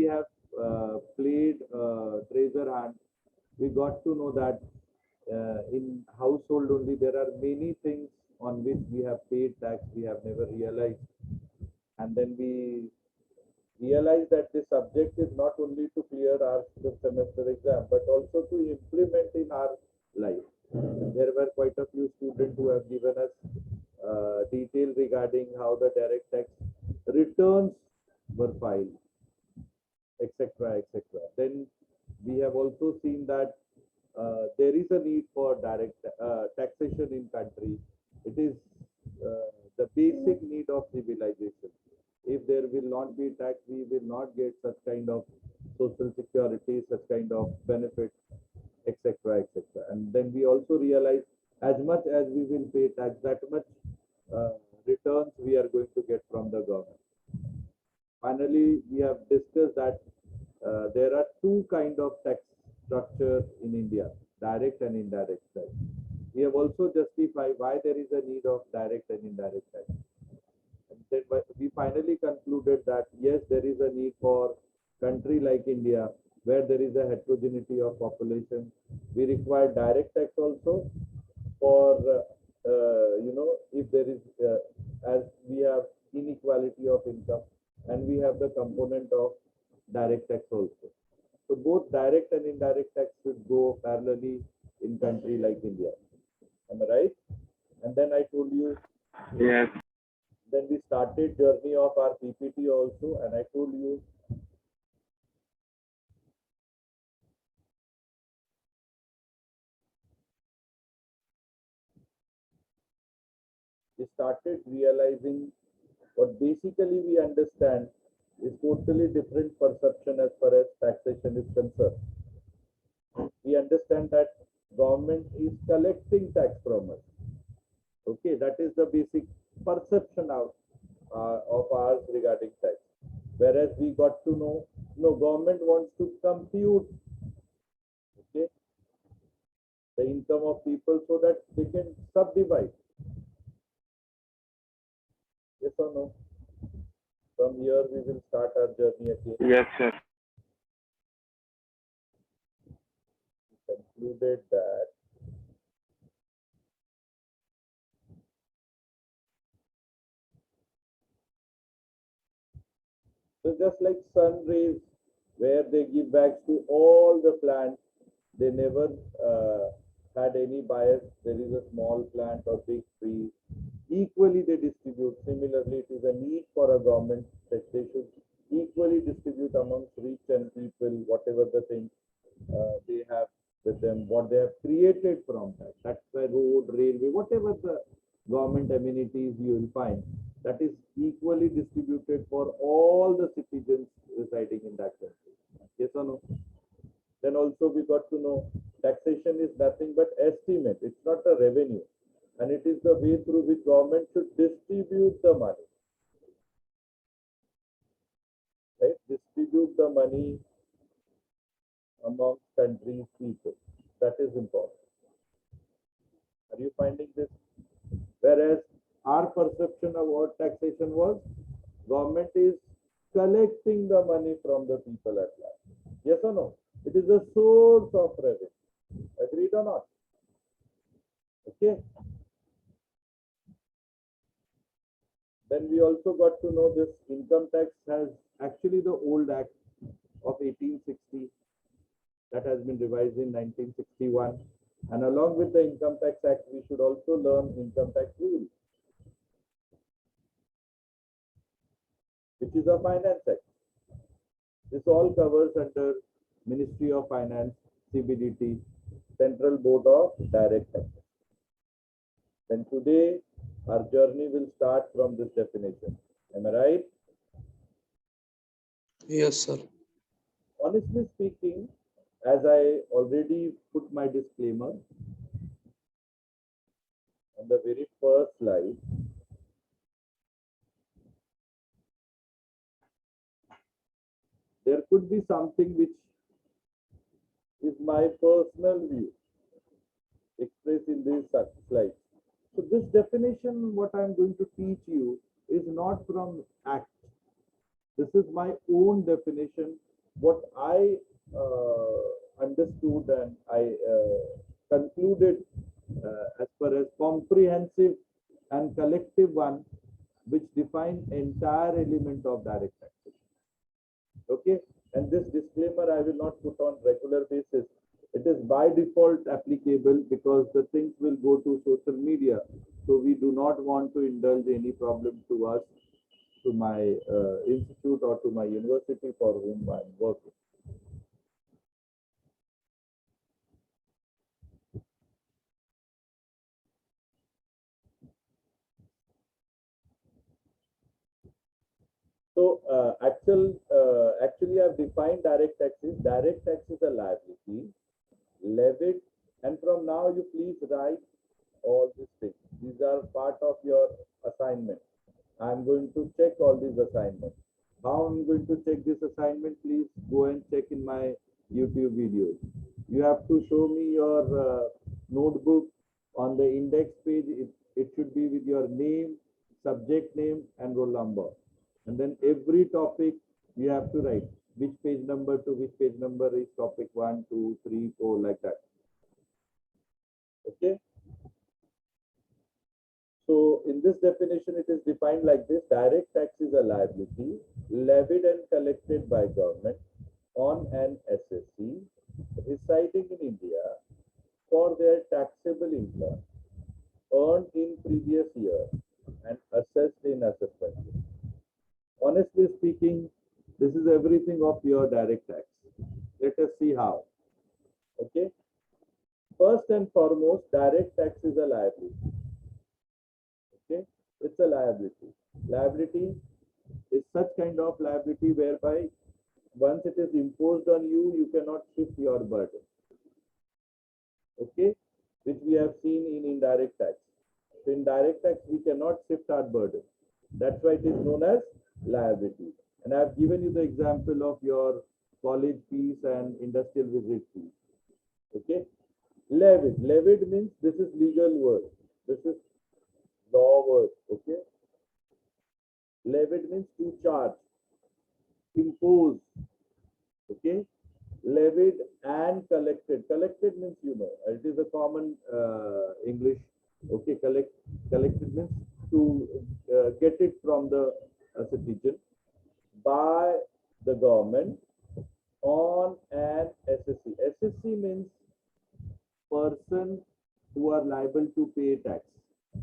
have played treasure hunt, we got to know that in household only there are many things on which we have paid tax we have never realized, and then we realize that the subject is not only to clear our semester exam but also to implement in our life. There were quite a few students who have given us detail regarding how the direct tax returns were filed, etc., etc. Then we have also seen that there is a need for direct taxation in country. It is the basic need of civilization. If there will not be tax, we will not get such kind of social security, such kind of benefits, etc., etc. And then we also realize as much as we will pay tax, that much uh, returns we are going to get from the government. Finally, we have discussed that there are two kind of tax structure in India, direct and indirect tax. We have also justified why there is a need of direct and indirect tax. And then we finally concluded that yes, there is a need for country like India where there is a heterogeneity of population. We require direct tax also for if there is as we have inequality of income, and we have the component of direct tax also. So both direct and indirect tax should go parallelly in country like India. Am I right? And then I told you, Yes. then we started journey of our PPT also, and I told you we started realizing what basically we understand is totally different perception as far as taxation is concerned. We understand that government is collecting tax from us. Okay, that is the basic perception of ours regarding tax. Whereas we got to know, no, government wants to compute, okay, the income of people so that they can subdivide. Yes or no? From here we will start our journey again. Yes, sir. We concluded that so just like sun rays, where they give back to all the plants, they never had any bias. There is a small plant or big tree. Equally they distribute. Similarly, it is a need for a government that they should equally distribute amongst rich and people, whatever the thing they have with them, what they have created from that. That's why road, railway, whatever the government amenities you will find, that is equally distributed for all the citizens residing in that country. Yes or no? Then also we got to know taxation is nothing but estimate. It's not a revenue. And it is the way through which government should distribute the money. Right? Distribute the money among countries' people. That is important. Are you finding this? Whereas our perception of what taxation was, government is collecting the money from the people at large. Yes or no? It is a source of revenue. Agreed or not? Okay. Then we also got to know this income tax has actually the old act of 1860 that has been revised in 1961. And along with the Income Tax Act, we should also learn income tax rules, which is a finance act. This all covers under Ministry of Finance, CBDT, Central Board of Direct Tax. Then today, our journey will start from this definition. Am I right? Yes, sir. Honestly speaking, as I already put my disclaimer on the very first slide, there could be something which is my personal view expressed in this slide. So this definition, what I'm going to teach you, is not from Act. This is my own definition what I understood and I concluded as far as comprehensive and collective one, which define entire element of direct taxation. Okay, and this disclaimer I will not put on regular basis. It is by default applicable because the things will go to social media. So we do not want to indulge any problem to us, to my institute or to my university for whom I am working. So actually I've defined direct taxes. Direct tax is a liability levied, and from now you please write all these things. These are part of your assignment. I'm going to check all these assignments. How I'm going to check this assignment? Please go and check in my YouTube videos. You have to show me your notebook. On the index page. It should be with your name, subject name, and roll number. And then every topic you have to write which page number to which page number is topic 1, 2, 3, 4, like that. Okay. So in this definition, it is defined like this: direct tax is a liability levied and collected by government on an SSC residing in India for their taxable income earned in previous year and assessed in assessment. Honestly speaking, this is everything of your direct tax. Let us see how. Okay. First and foremost, direct tax is a liability. Okay, it's a liability. Liability is such kind of liability whereby once it is imposed on you, you cannot shift your burden. Okay, which we have seen in indirect tax. So in direct tax, we cannot shift our burden. That's why it is known as liability. And I have given you the example of your college fees and industrial visit fees. Okay, levied. Levied means this is legal word. This is law word. Okay, levied means to charge, impose. Okay, levied and collected. Collected means, you know, it is a common English. Okay, collected means to get it from the citizen by the government on an SSC. SSC means person who are liable to pay tax.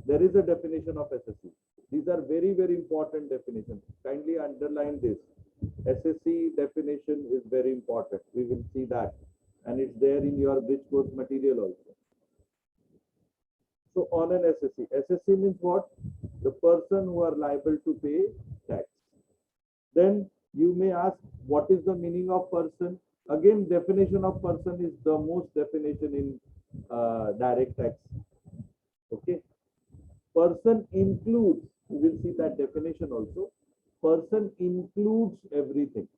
There is a definition of SSC. These are very, very important definitions. Kindly underline this. SSC definition is very important. We will see that. And it's there in your bridge course material also. So on an SSC. SSC means what? The person who are liable to pay tax. Then you may ask, what is the meaning of person? Again, definition of person is the most definition in direct tax. Okay. Person includes, we will see that definition also. Person includes everything.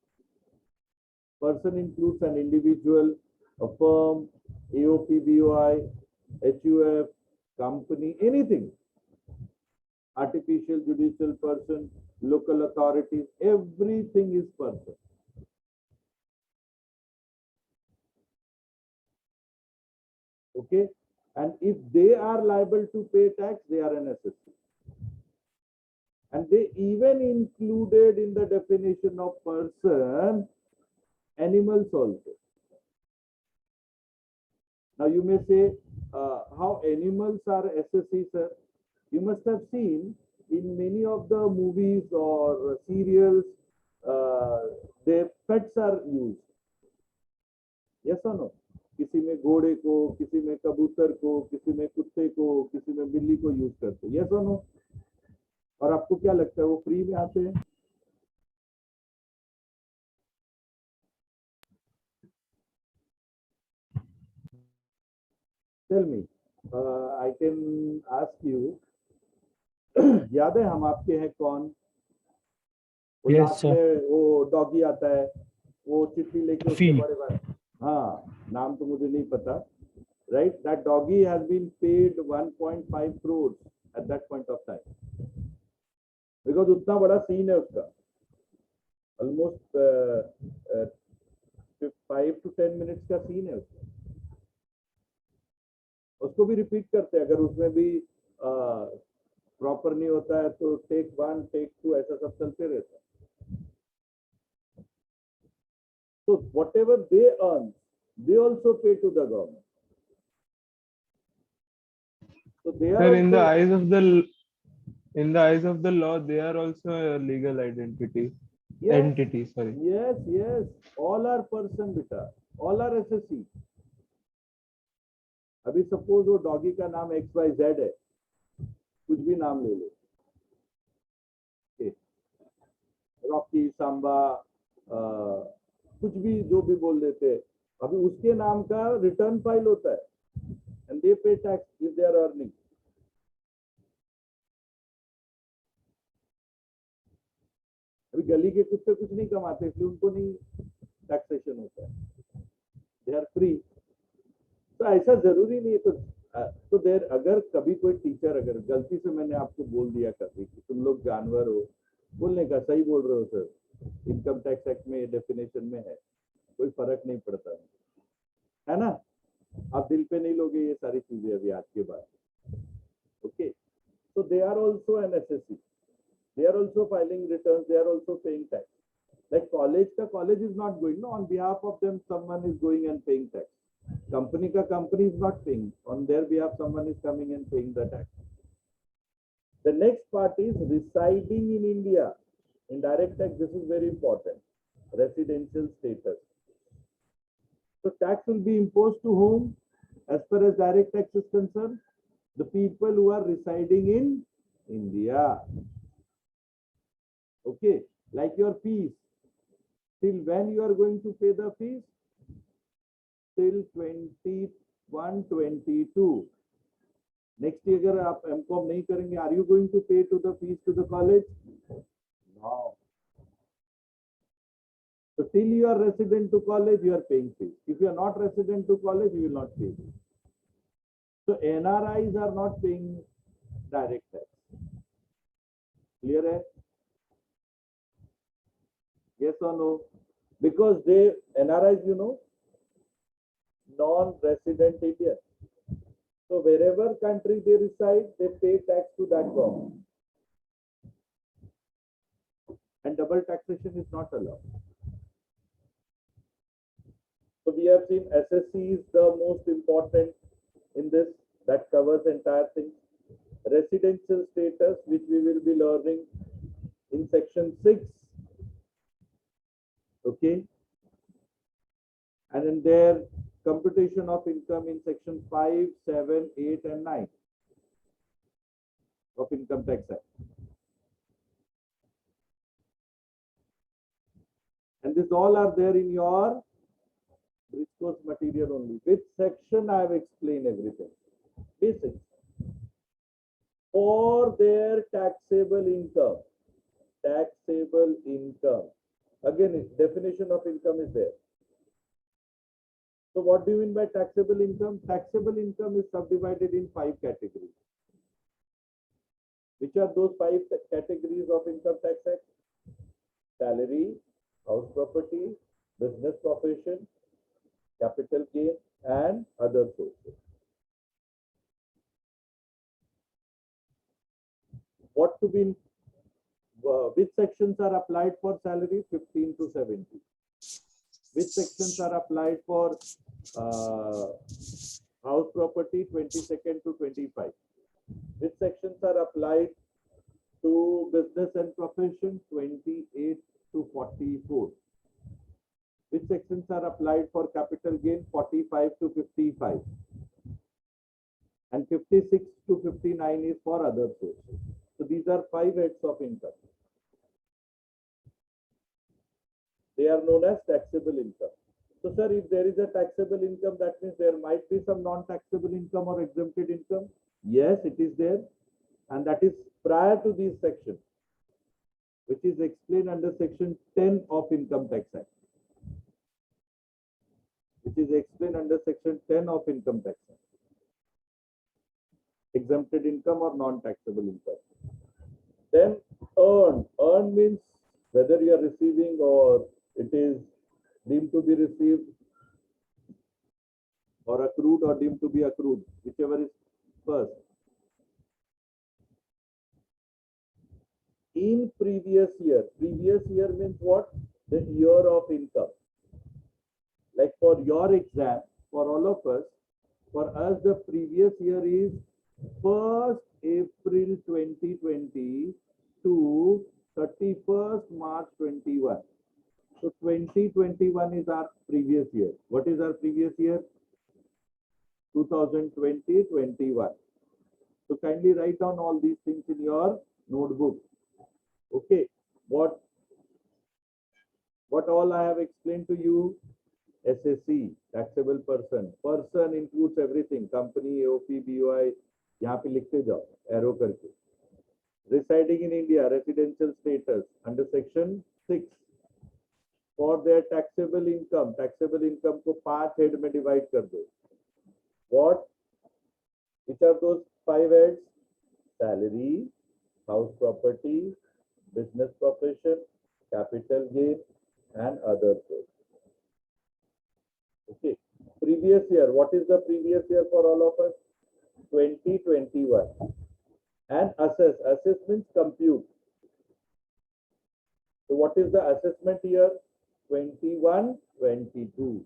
Person includes an individual, a firm, AOP, BOI, HUF, company, anything. Artificial judicial person, local authorities, everything is person. Okay, and if they are liable to pay tax, they are an SSC. And they even included in the definition of person animals also. Now you may say, how animals are SSC, sir? You must have seen in many of the movies or serials, their pets are used. Yes or no? किसी में घोड़े को, किसी में कबूतर को, किसी में कुत्ते को, किसी में बिल्ली को यूज करते हैं. Yes or no? और आपको क्या लगता है वो फ्री में आते हैं? Tell me, I can ask you. याद है हम आपके हैं कौन? Yes, sir. वो डॉगी आता है, वो चिट्ठी लेके उसके बड़े भाई. हाँ, नाम तो मुझे नहीं पता. Right, that doggy has been paid 1.5 crores at that point of time. Because उतना बड़ा सीन है उसका. Almost 5 to 10 मिनट्स का सीन है उसमें, उसको भी रिपीट करते हैं। अगर उसमें भी प्रॉपर नहीं होता है तो टेक 1 टेक 2 ऐसा सब चलते रहता है। So whatever they earn, they also pay to the government. So they are Sir, in the also, eyes of the law, they are also a legal identity. yes, Entity, sorry. yes, yes, all are person beta, all are SSC. अभी suppose वो doggy का नाम XYZ है, कुछ भी नाम ले लो, Rocky, Samba, कुछ भी जो भी बोल देते हैं, अभी उसके नाम का रिटर्न फाइल होता है, and they pay tax if they are earning. अभी गली के कुत्ते कुछ नहीं कमाते, इसलिए उनको नहीं टैक्सेशन होता है, दे आर फ्री। तो ऐसा जरूरी नहीं है। तो देर अगर कभी कोई टीचर अगर गलती से मैंने आपको बोल दिया कभी कि तुम लोग जानवर हो, बोलने का सही बोल रहे हो सर, इनकम टैक्स एक्ट में डेफिनेशन में है, कोई फर्क नहीं पड़ता है ना। आप दिल पे नहीं लोगे ये सारी चीजें अभी आज के बाद। Okay, so they are also an SSC, they are also filing returns, they are also paying tax. Like college is not going, no, on behalf of them someone is going and paying tax. Company is not paying, on their behalf someone is coming and paying the tax. The next part is residing in India. In direct tax, this is very important. Residential status. So tax will be imposed to whom? As far as direct tax is concerned, the people who are residing in India. Okay, like your fees. Till when you are going to pay the fees? Till 21-22. Next year अगर आप MCOM नहीं करेंगे, are you going to pay to the fees to the college? No. So till you are resident to college, you are paying fees. If you are not resident to college, you will not pay fees. So NRIs are not paying direct tax. Clear hai? Yes or no? Because they, NRIs, you know, non-resident Indian. So wherever country they reside, they pay tax to that government. And double taxation is not allowed. So we have seen SSC is the most important in this, that covers entire thing. Residential status, which we will be learning in section 6. Okay. And then there, computation of income in section 5, 7, 8, and 9 of Income Tax Act. And this all are there in your bridge course material only. Which section I have explained everything. Basics. For their taxable income. Taxable income. Again, definition of income is there. So what do you mean by taxable income? Taxable income is subdivided in 5 categories. Which are those 5 categories of Income Tax Act? Salary, house property, business profession, capital gain, and other sources. What to be, which sections are applied for salary? 15 to 70. Which sections are applied for house property? 22nd to 25. Which sections are applied to business and profession? 28 to 44. Which sections are applied for capital gain? 45 to 55. And 56 to 59 is for other sources. So these are 5 heads of income. They are known as taxable income. So sir, if there is a taxable income, that means there might be some non-taxable income or exempted income. Yes, it is there. And that is prior to these sections, which is explained under section 10 of Income Tax Act. Which is explained under section 10 of Income Tax Act. Exempted income or non-taxable income. Then earn. Earn means whether you are receiving or it is deemed to be received, or accrued or deemed to be accrued, whichever is first. In previous year means what? The year of income. Like for your exam, for all of us, for us the previous year is 1st April 2020 to 31st March 21. So 2021 is our previous year. What is our previous year? 2020-21. So kindly write down all these things in your notebook. Okay. What all I have explained to you? SSC, taxable person. Person includes everything. Company, AOP, BOI. यहाँ पे लिखते जाओ arrow करके. Residing in India, residential status under section 6. For their taxable income को 5 head में divide कर दो. What? Which are those 5 heads? Salary, house property, business profession, capital gain, and other sources. Okay. Previous year. What is the previous year for all of us? 2021. And assess. Assess means compute. So what is the assessment year? 21-22.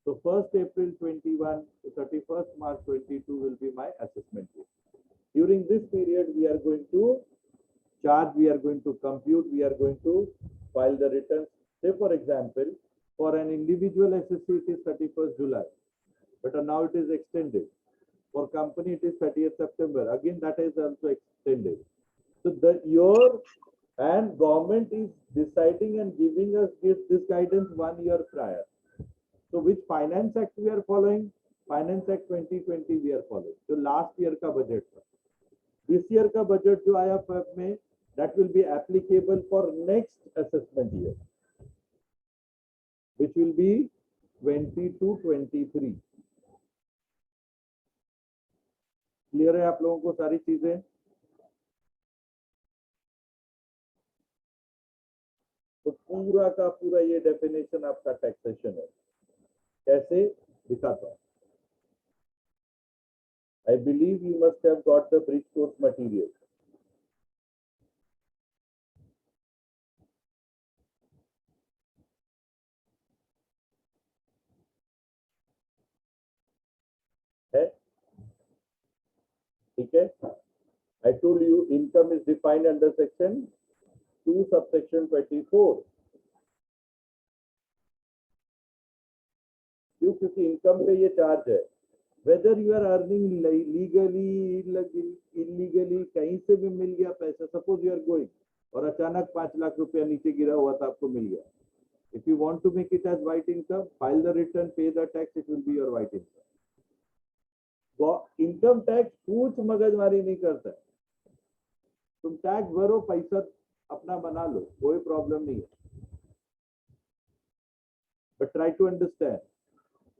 So 1st April 21 to 31st March 22 will be my assessment year. During this period, we are going to charge, we are going to compute, we are going to file the returns. Say for example, for an individual SSC it is 31st July, but now it is extended. For company it is 30th September. Again that is also extended. So the year and government is deciding and giving us this guidance 1 year prior. So which Finance Act we are following? Finance Act 2020 we are following. So last year का budget. This year का budget जो आया Feb में, that will be applicable for next assessment year, which will be 22-23. Clear है आप लोगों को सारी चीजें? तो पूरा का पूरा ये डेफिनेशन आपका टैक्सेशन है. कैसे दिखाता हूं. I believe you must have got the bridge course material. है? ठीक है? I told you income is defined under section 2 subsection 24. क्यों? क्योंकि इनकम पे ये चार्ज है. Whether you are earning legally, illegally, कहीं से भी मिल गया पैसा. Suppose you are going और अचानक 5 लाख रुपया नीचे गिरा हुआ था, आपको मिल गया. If you want to make it as white income, file the return, pay the tax, it will be your white income. Income tax कुछ मगजमारी नहीं करता है. तुम टैक्स भरो, पैसा अपना बना लो, कोई प्रॉब्लम नहीं है. But try to understand,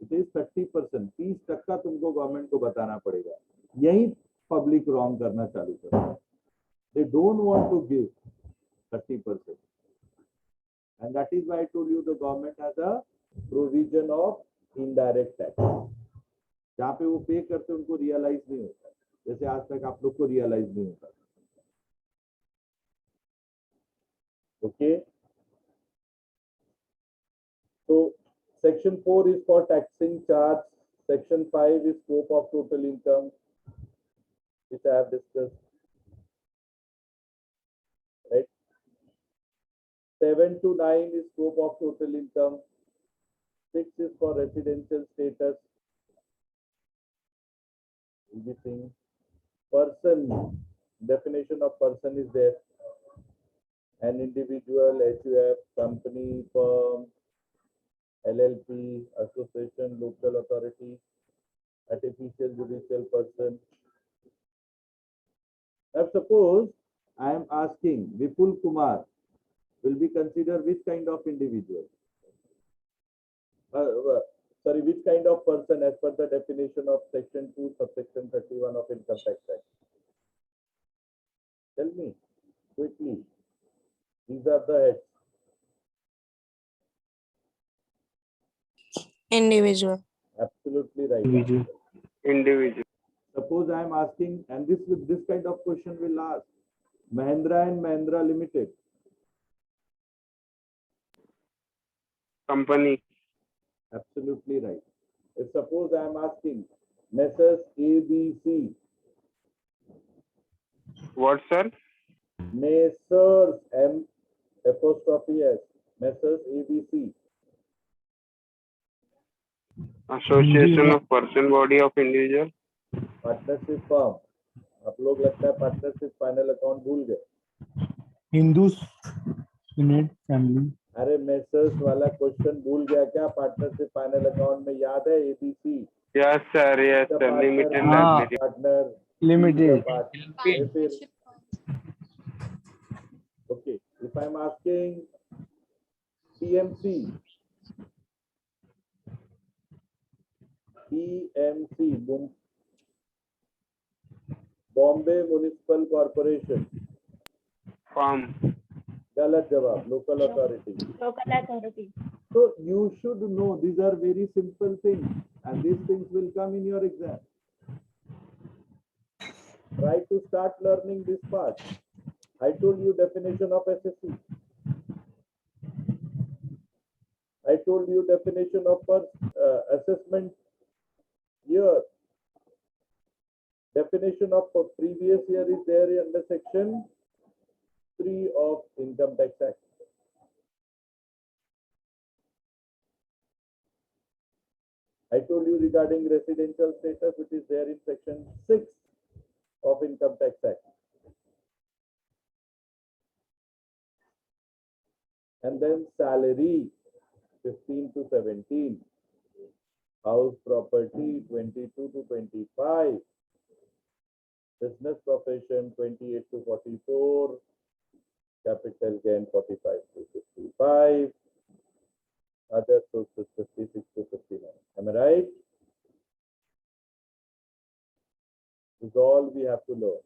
it is 30%. 30% तुमको गवर्नमेंट को बताना पड़ेगा. यही पब्लिक रॉन्ग करना चालू कर. They don't want to give 30%. And that is why I told you the government has a provision of indirect tax. जहाँ पे वो पे करते उनको रियलाइज नहीं होता, जैसे आज तक आप लोग को रियलाइज नहीं होता. ओके. तो section 4 is for taxing charge. Section 5 is scope of total income, which I have discussed. Right. 7 to 9 is scope of total income. 6 is for residential status. Everything. Person, definition of person is there. An individual, HUF, company, firm, LLP, association, local authority, artificial judicial person. Now suppose I am asking Vipul Kumar will be considered which kind of individual? Which kind of person as per the definition of section 2 subsection 31 of Income Tax Act? Tell me quickly. These are the heads. Individual. Absolutely right. Individual. Individual. Suppose I am asking, and this kind of question will ask, Mahindra and Mahindra Limited. Company. Absolutely right. If suppose I am asking, Messrs ABC, What, sir? Messrs M apostrophe S, Messrs ABC, Association of person body of individual. Partnership firm. आप लोग लगता है partnership final account भूल गए. Hindus Unit Family. अरे messrs वाला question भूल गया क्या? पार्टनरशिप फाइनल अकाउंट में याद है ABC Yes, sir. Yes, sir. Limited Ah. liability. Partner Limited. Okay, if I'm asking PMC, Bombay Municipal Corporation, Farm. गलत जवाब, local authority. Local authority. So you should know these are very simple things, and these things will come in your exam. Try to start learning this part. I told you definition of SSC. I told you definition of assessment year. Definition of previous year is there under section 3 of Income Tax Act. I told you regarding residential status, which is there in section 6 of Income Tax Act. And then salary 15 to 17, house property 22 to 25, business profession 28 to 44, capital gain 45 to 55, other sources 56 to 59. Am I right? This is all we have to learn.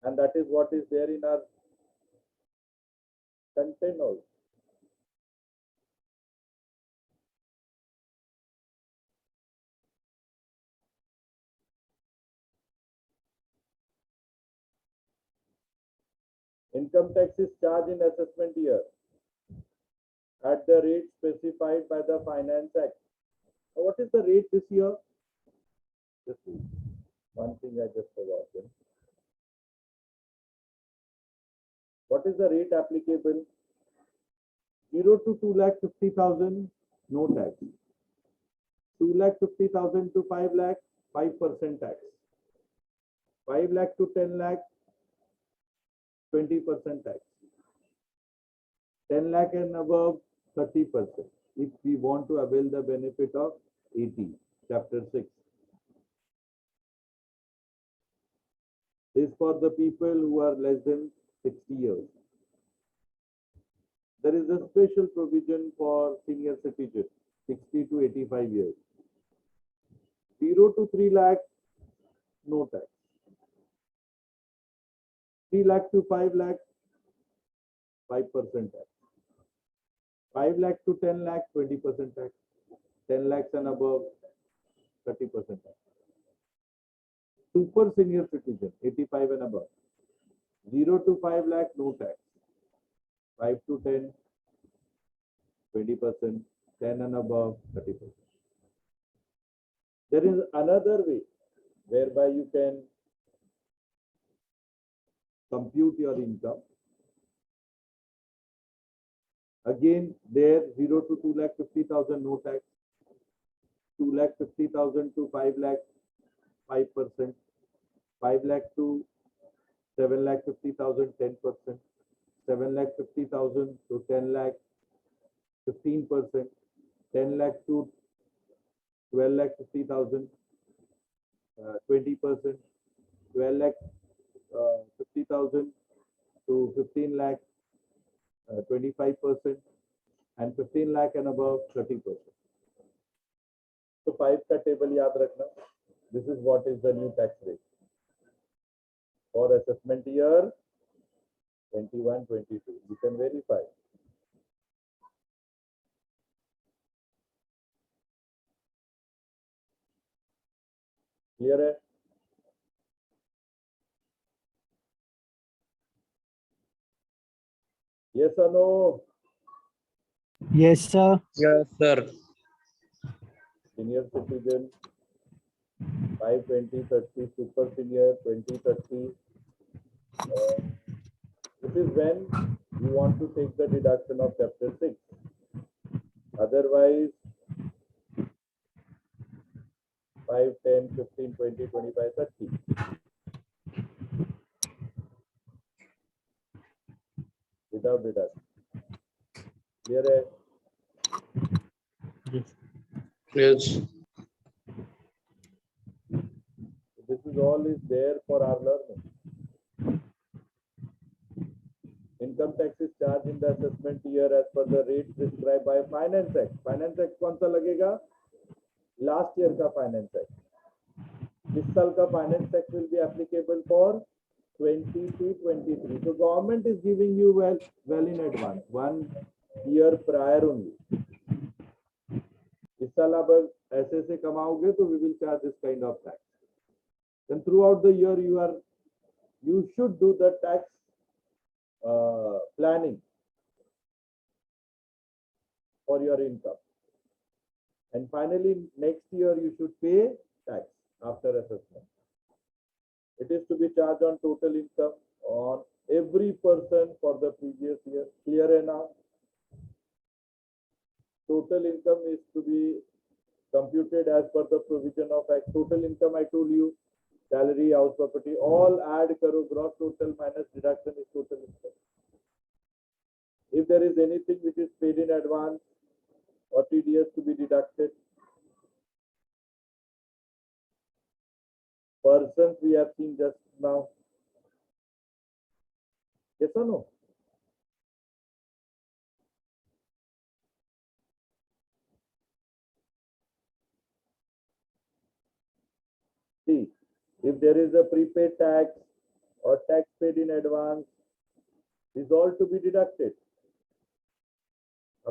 And that is what is there in our content also. Income tax is charged in assessment year at the rate specified by the Finance Act. Now, what is the rate this year? Just one thing I just forgot. What is the rate applicable? 0 to 2,50,000, no tax. 2,50,000 to 5 lakh, 5% tax. 5 lakh to 10 lakh, 20% tax. 10 lakh and above, 30%. If we want to avail the benefit of 80, chapter 6. This is for the people who are less than 60 years. There is a special provision for senior citizens, 60 to 85 years. 0 to 3 lakh, no tax. 3 lakh to 5 lakh, 5% tax. 5 lakh to 10 lakh, 20% tax. 10 lakhs and above, 30% tax. Super senior citizen, 85 and above. 0 to 5 lakh, no tax. 5 to 10, 20%. 10 and above, 30%. There is another way whereby you can compute your income. Again, there 0 to 2,50,000, no tax. 2,50,000 to 5 lakh, 5%. 5 lakh to 7,50,000, 10%. 7,50,000 to 10 lakh, 15%. 10 lakh to 12,50,000, 20%. 12,50,000 to 15 lakh, 25%, and 15 lakh and above, 30%. So 5 का table याद रखना. This is what is the new tax rate for assessment year 21-22. You can verify. Clear है? Yes or no? Yes, sir. Yes, sir. Senior citizen 5, 20, 30, super senior 20, 30. This is when you want to take the deduction of chapter 6. Otherwise, 5, 10, 15, 20, 25, 30. Without deduction. Clear है? Yes. Yes. This is all is there for our learning. Income tax is charged in the assessment year as per the rate prescribed by Finance Act. Finance Act कौन सा लगेगा? Last year का Finance Act. इस साल का Finance Act will be applicable for 20 to 23. So government is giving you well in advance, 1 year prior only. इस साल आप ऐसे कमाओगे तो we will charge this kind of tax. Then throughout the year you should do the tax planning for your income, and finally next year you should pay tax after assessment. It is to be charged on total income on every person for the previous year. Clear enough? Total income is to be computed as per the provision of Act. Total income I told you, salary, house property, all add karo, gross total minus deduction is total income. If there is anything which is paid in advance or TDS to be deducted, persons we have seen just now. Yes or no? See, if there is a prepaid tax or tax paid in advance, is all to be deducted.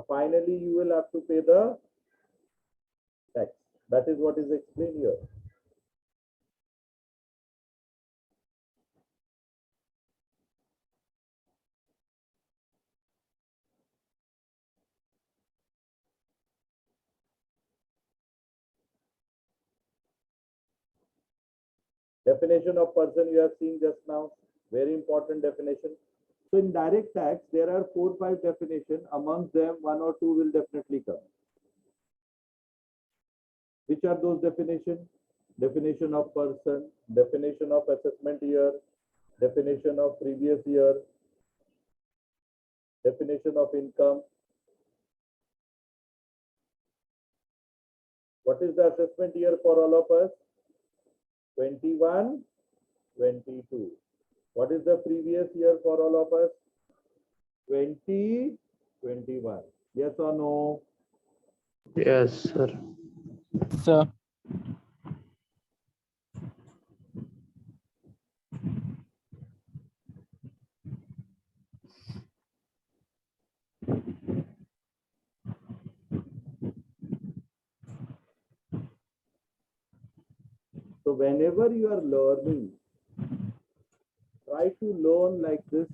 Finally, you will have to pay the tax. That is what is explained here. Definition of person you have seen just now. Very important definition. So in direct tax, there are 4 or 5 definitions. Amongst them, 1 or 2 will definitely come. Which are those definitions? Definition of person, definition of assessment year, definition of previous year, definition of income. What is the assessment year for all of us? 21, 22. What is the previous year for all of us? 20, 21. Yes or no? Yes, sir. Sir. So whenever you are learning, try to learn like this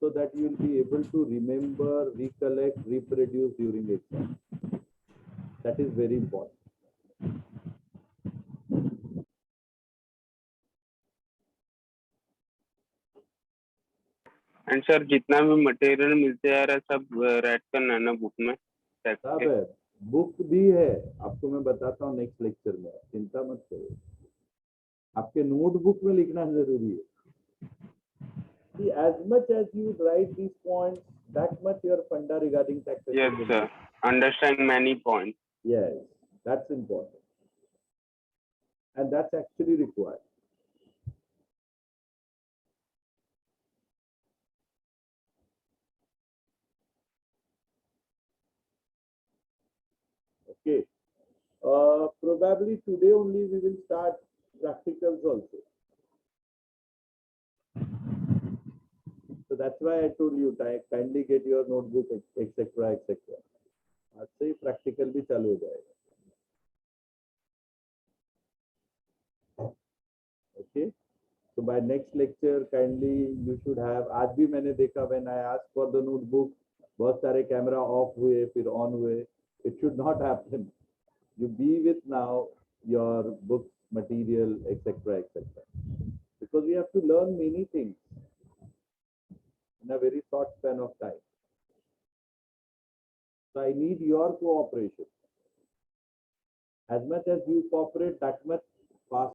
so that you will be able to remember, recollect, reproduce during exam. That is very important. And sir जितना भी material मिलते आ रहा है सब right करना है ना book में सब है, बुक भी है, आपको मैं बताता हूँ नेक्स्ट लेक्चर में, चिंता मत करो। आपके नोटबुक में लिखना जरूरी है। See, as much as you write these points, that much your funda regarding taxation. Yes, sir. Understand many points. Yes, that's important. And that's actually required. Okay. Probably today only we will start practicals also. So that's why I told you, kindly get your notebook, etc., etc. आज से ही practical भी चालू हो जाएगा। Okay. So by next lecture, kindly you should have. आज भी मैंने देखा when I asked for the notebook, बहुत सारे कैमरा ऑफ हुए फिर ऑन हुए. It should not happen. You be with now your books, material, etc., etc. Because we have to learn many things in a very short span of time. So I need your cooperation. As much as you cooperate, that much fast